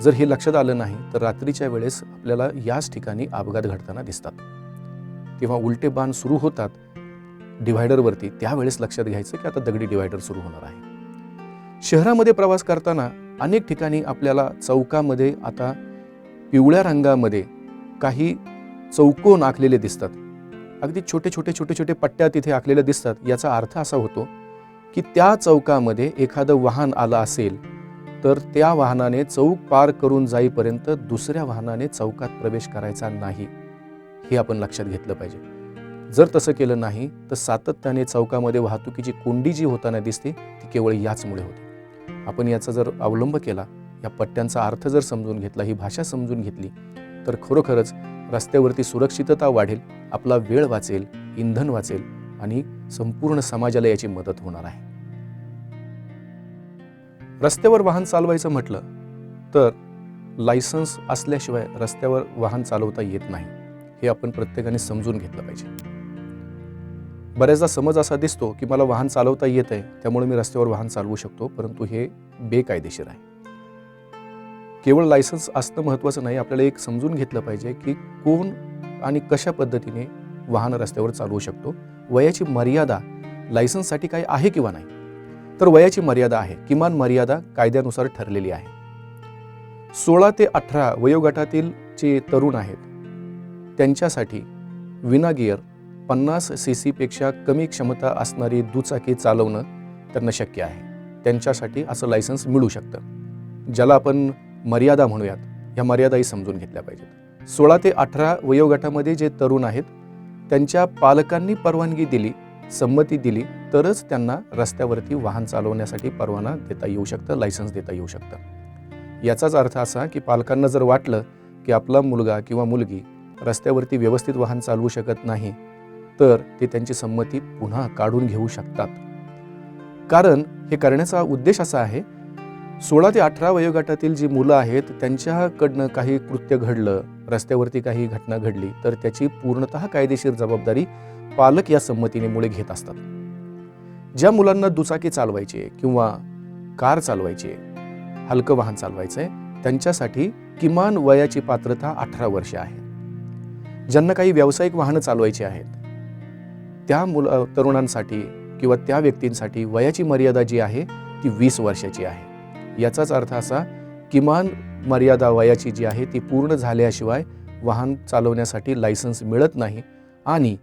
जर हे लक्षात आलं नाही तर रात्रीच्या वेळेस आपल्याला याच ठिकाणी अपघात घडताना दिसतात. तेव्हा उलटे बाण सुरू होतात डिव्हायडरवरती, त्यावेळेस लक्षात घ्यायचं की आता दगडी डिव्हायडर सुरू होणार आहे. शहरामध्ये प्रवास करताना अनेक ठिकाणी आपल्याला चौकामध्ये आता पिवळ्या रंगामध्ये काही चौकोन आखलेले दिसतात. अगदी छोटे छोटे पट्ट्या तिथे आखलेल्या दिसतात. याचा अर्थ असा होतो की त्या चौकामध्ये एखादं वाहन आलं असेल तर त्या वाहनाने चौक पार करून जाईपर्यंत दुसऱ्या वाहनाने चौकात प्रवेश करायचा नाही, हे आपण लक्षात घेतलं पाहिजे. जर तसं केलं नाही तर सातत्याने चौकामध्ये वाहतुकीची कोंडी जी होताना दिसते ती केवळ याचमुळे होते. आपण याचा जर अवलंब केला, या पट्ट्यांचा अर्थ जर समजून घेतला, ही भाषा समजून घेतली तर खरोखरच रस्त्यावरती सुरक्षितता वाढेल, आपला वेळ वाचेल, इंधन वाचेल आणि संपूर्ण समाजाला याची मदत होणार आहे. रस्त्यावर वाहन चालवायचं म्हटलं तर लायसन्स असल्याशिवाय रस्त्यावर वाहन चालवता येत नाही, हे आपण प्रत्येकाने समजून घेतलं पाहिजे. बऱ्याचदा समज असा दिसतो की मला वाहन चालवता येत आहे त्यामुळे मी रस्त्यावर वाहन चालवू शकतो, परंतु हे बेकायदेशीर आहे. केवळ लायसन्स असणं महत्त्वाचं नाही, आपल्याला एक समजून घेतलं पाहिजे की कोण आणि कशा पद्धतीने वाहन रस्त्यावर चालवू शकतो. वयाची मर्यादा लायसन्ससाठी काय आहे किंवा नाही, तर वयाची मर्यादा आहे, किमान मर्यादा कायद्यानुसार ठरलेली आहे. 16 ते 18 वयोगटातील जे तरुण आहेत त्यांच्यासाठी विना गिअर 50 cc पेक्षा कमी क्षमता असणारी दुचाकी चालवणं त्यांना शक्य आहे. त्यांच्यासाठी असं लायसन्स मिळू शकतं, ज्याला आपण मर्यादा म्हणूयात. ह्या मर्यादाही समजून घेतल्या पाहिजेत. 16 ते 18 वयोगटामध्ये जे तरुण आहेत त्यांच्या पालकांनी परवानगी दिली, संमती दिली तरच त्यांना रस्त्यावरती वाहन चालवण्यासाठी परवाना देता येऊ शकतं, लायसन्स देता येऊ शकतं. याचाच अर्थ असा की पालकांना जर वाटलं की आपला मुलगा किंवा मुलगी रस्त्यावरती व्यवस्थित वाहन चालवू शकत नाही तर ते त्यांची संमती पुन्हा काढून घेऊ शकतात. कारण हे करण्याचा उद्देश असा आहे, 16 ते 18 वयोगटातील जी मुलं आहेत त्यांच्याकडनं काही कृत्य घडलं, रस्त्यावरती काही घटना घडली तर त्याची पूर्णतः कायदेशीर जबाबदारी पालक या संमतीमुळे घेत असतात. ज्या मुलांना दुचाकी चालवायची किंवा कार चालवायची, हलकं वाहन चालवायचंय, त्यांच्यासाठी किमान वयाची पात्रता 18 वर्ष आहे. ज्यांना काही व्यावसायिक वाहनं चालवायची आहेत त्या तरुणांसाठी किंवा त्या व्यक्तींसाठी वयाची मर्यादा जी आहे ती 20 वर्षाची आहे. याचाच अर्थ असा, किमान मर्यादा वयाची जी आहे ती पूर्ण झाल्याशिवाय वाहन चालवण्यासाठी लायसन्स मिळत नाही आणि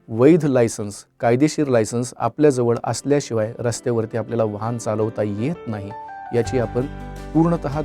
वैध लायसन्स, कायदेशीर लायसन्स आपल्याजवळ असल्याशिवाय रस्त्यावरती आपल्याला वाहन चालवता येत नाही, याची आपण पूर्णतः